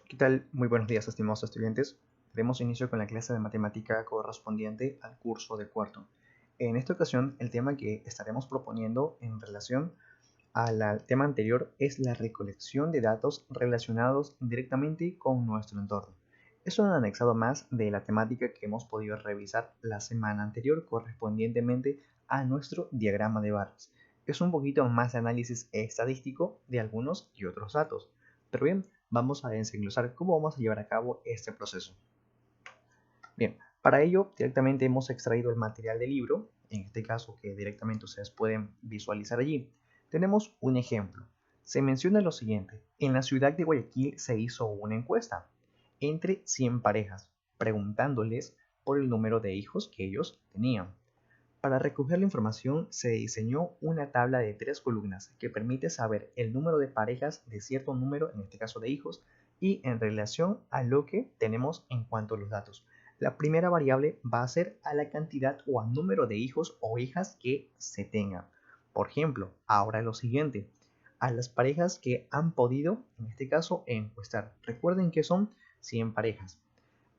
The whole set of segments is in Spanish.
¿Qué tal? Muy buenos días, estimados estudiantes. Demos inicio con la clase de matemática correspondiente al curso de cuarto. En esta ocasión, el tema que estaremos proponiendo en relación al tema anterior es la recolección de datos relacionados directamente con nuestro entorno. Es un anexado más de la temática que hemos podido revisar la semana anterior correspondientemente a nuestro diagrama de barras. Es un poquito más de análisis estadístico de algunos y otros datos. Pero bien, vamos a desglosar cómo vamos a llevar a cabo este proceso. Bien, para ello directamente hemos extraído el material del libro, en este caso que directamente ustedes pueden visualizar allí. Tenemos un ejemplo. Se menciona lo siguiente: en la ciudad de Guayaquil se hizo una encuesta entre 100 parejas, preguntándoles por el número de hijos que ellos tenían. Para recoger la información se diseñó una tabla de 3 columnas que permite saber el número de parejas de cierto número, en este caso de hijos, y en relación a lo que tenemos en cuanto a los datos. La primera variable va a ser a la cantidad o al número de hijos o hijas que se tengan. Por ejemplo, ahora lo siguiente: a las parejas que han podido, en este caso, encuestar. Recuerden que son 100 parejas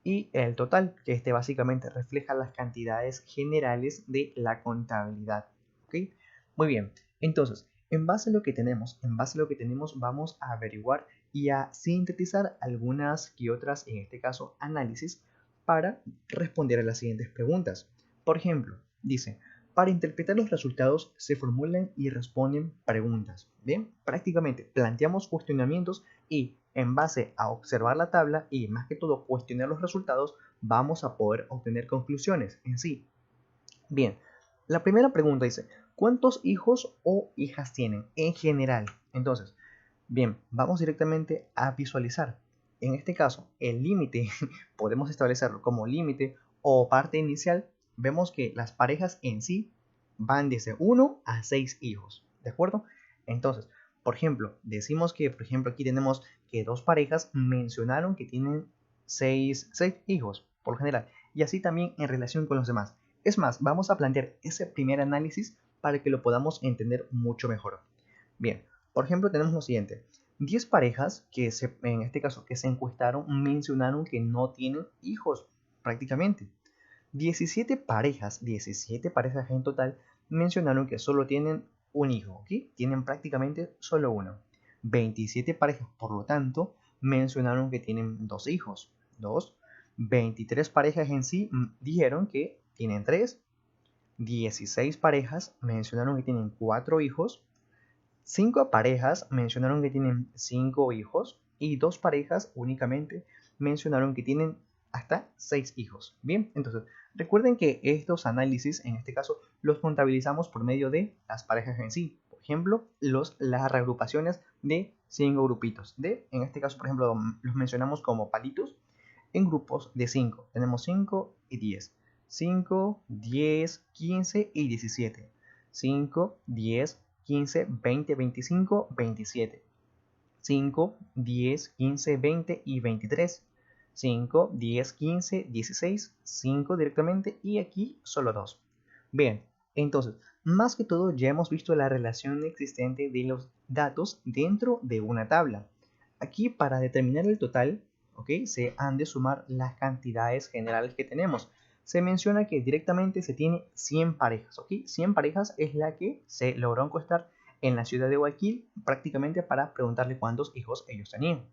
y el total, que este básicamente refleja las cantidades generales de la contabilidad. ¿Ok? Muy bien, entonces, en base a lo que tenemos, vamos a averiguar y a sintetizar algunas y otras, en este caso, análisis para responder a las siguientes preguntas. Por ejemplo, dice: para interpretar los resultados se formulan y responden preguntas. Bien, prácticamente planteamos cuestionamientos y en base a observar la tabla y más que todo cuestionar los resultados, vamos a poder obtener conclusiones en sí. Bien, la primera pregunta dice: ¿cuántos hijos o hijas tienen en general? Entonces, bien, vamos directamente a visualizar. En este caso, el límite podemos establecerlo como límite o parte inicial. Vemos que las parejas en sí van desde 1 a 6 hijos, ¿de acuerdo? Entonces, por ejemplo, decimos que, por ejemplo, aquí tenemos que dos parejas mencionaron que tienen 6 hijos, por lo general, y así también en relación con los demás. Es más, vamos a plantear ese primer análisis para que lo podamos entender mucho mejor. Bien, por ejemplo, tenemos lo siguiente: 10 parejas en este caso, que se encuestaron mencionaron que no tienen hijos prácticamente. 17 parejas en total mencionaron que solo tienen un hijo, ¿ok? Tienen prácticamente solo uno. 27 parejas, por lo tanto, mencionaron que tienen dos hijos, dos. 23 parejas en sí dijeron que tienen tres. 16 parejas mencionaron que tienen cuatro hijos. 5 parejas mencionaron que tienen 5 hijos y 2 parejas únicamente mencionaron que tienen hasta 6 hijos. Bien, entonces recuerden que estos análisis, en este caso, los contabilizamos por medio de las parejas en sí. Por ejemplo, las reagrupaciones de 5 grupitos. En este caso, por ejemplo, los mencionamos como palitos en grupos de 5. Tenemos 5 y 10. 5, 10, 15 y 17. 5, 10, 15, 20, 25, 27. 5, 10, 15, 20 y 23. 5, 10, 15, 16, 5 directamente y aquí solo 2. Bien, entonces, más que todo ya hemos visto la relación existente de los datos dentro de una tabla. Aquí para determinar el total, ¿ok? Se han de sumar las cantidades generales que tenemos. Se menciona que directamente se tiene 100 parejas, ¿ok? 100 parejas es la que se logró encuestar en la ciudad de Guayaquil prácticamente para preguntarle cuántos hijos ellos tenían.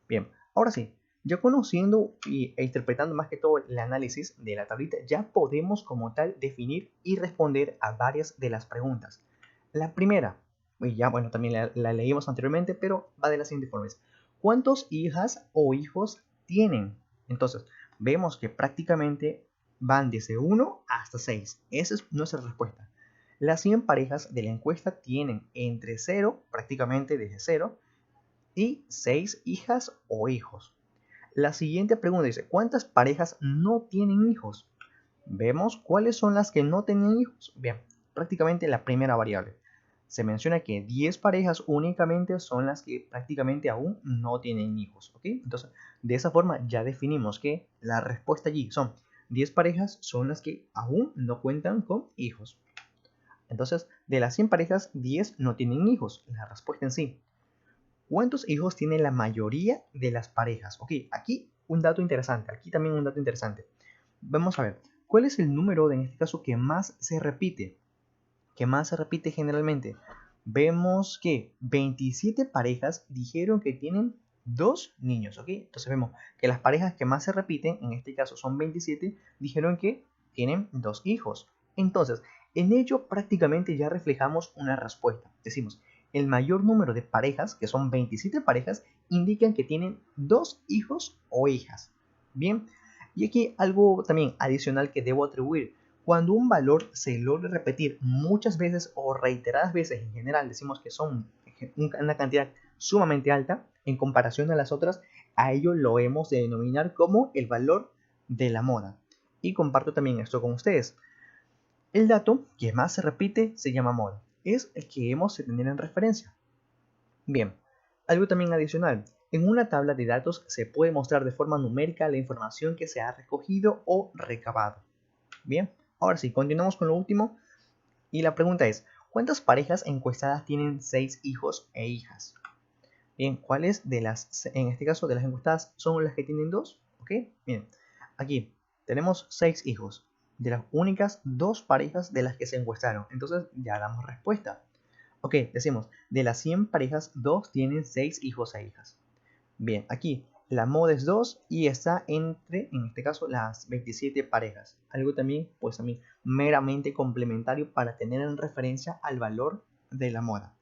Bien, ahora sí, ya conociendo e interpretando más que todo el análisis de la tablita, ya podemos como tal definir y responder a varias de las preguntas. La primera, y ya bueno, también la leímos anteriormente, pero va de la siguiente forma: ¿cuántos hijas o hijos tienen? Entonces, vemos que prácticamente van desde 1 hasta 6. Esa es nuestra respuesta. Las 100 parejas de la encuesta tienen entre 0, prácticamente desde 0, y 6 hijas o hijos. La siguiente pregunta dice: ¿cuántas parejas no tienen hijos? Vemos cuáles son las que no tienen hijos. Bien, prácticamente la primera variable. Se menciona que 10 parejas únicamente son las que prácticamente aún no tienen hijos, ¿ok? Entonces, de esa forma ya definimos que la respuesta allí son 10 parejas son las que aún no cuentan con hijos. Entonces, de las 100 parejas, 10 no tienen hijos. La respuesta en sí. ¿Cuántos hijos tiene la mayoría de las parejas? Ok, aquí un dato interesante, aquí también un dato interesante. Vamos a ver, ¿cuál es el número en este caso que más se repite? ¿Qué más se repite generalmente? Vemos que 27 parejas dijeron que tienen 2 niños, ¿ok? Entonces vemos que las parejas que más se repiten, en este caso son 27, dijeron que tienen 2 hijos. Entonces, en ello prácticamente ya reflejamos una respuesta. Decimos, el mayor número de parejas, que son 27 parejas, indican que tienen 2 hijos o hijas. Bien, y aquí algo también adicional que debo atribuir. Cuando un valor se logra repetir muchas veces o reiteradas veces, en general decimos que son una cantidad sumamente alta en comparación a las otras, a ello lo hemos de denominar como el valor de la moda. Y comparto también esto con ustedes. El dato que más se repite se llama moda. Es el que hemos de tener en referencia. Bien, algo también adicional. En una tabla de datos se puede mostrar de forma numérica la información que se ha recogido o recabado. Bien, ahora sí, continuamos con lo último. Y la pregunta es, ¿cuántas parejas encuestadas tienen 6 hijos e hijas? Bien, ¿cuáles de las, en este caso, de las encuestadas son las que tienen 2? ¿Ok? Bien, aquí tenemos 6 hijos, de las únicas 2 parejas de las que se encuestaron. Entonces ya damos respuesta. Ok, decimos, de las 100 parejas, 2 tienen 6 hijos e hijas. Bien, aquí la moda es 2 y está entre, en este caso, las 27 parejas. Algo también, pues también meramente complementario para tener en referencia al valor de la moda.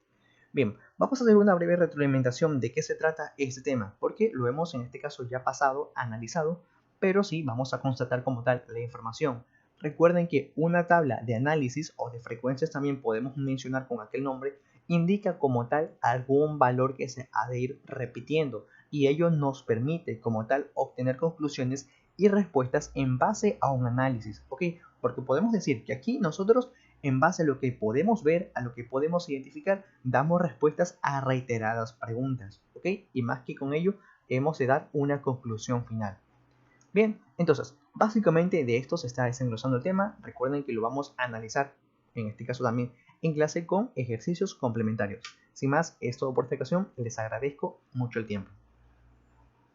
Bien, vamos a hacer una breve retroalimentación de qué se trata este tema, porque lo hemos en este caso ya pasado, analizado, pero sí vamos a constatar como tal la información. Recuerden que una tabla de análisis o de frecuencias también podemos mencionar con aquel nombre, indica como tal algún valor que se ha de ir repitiendo y ello nos permite como tal obtener conclusiones y respuestas en base a un análisis, ¿ok? Porque podemos decir que aquí nosotros en base a lo que podemos ver, a lo que podemos identificar, damos respuestas a reiteradas preguntas, ¿ok? Y más que con ello, hemos de dar una conclusión final. Bien, entonces, básicamente de esto se está desenglosando el tema. Recuerden que lo vamos a analizar, en este caso también, en clase con ejercicios complementarios. Sin más, es todo por esta ocasión. Les agradezco mucho el tiempo.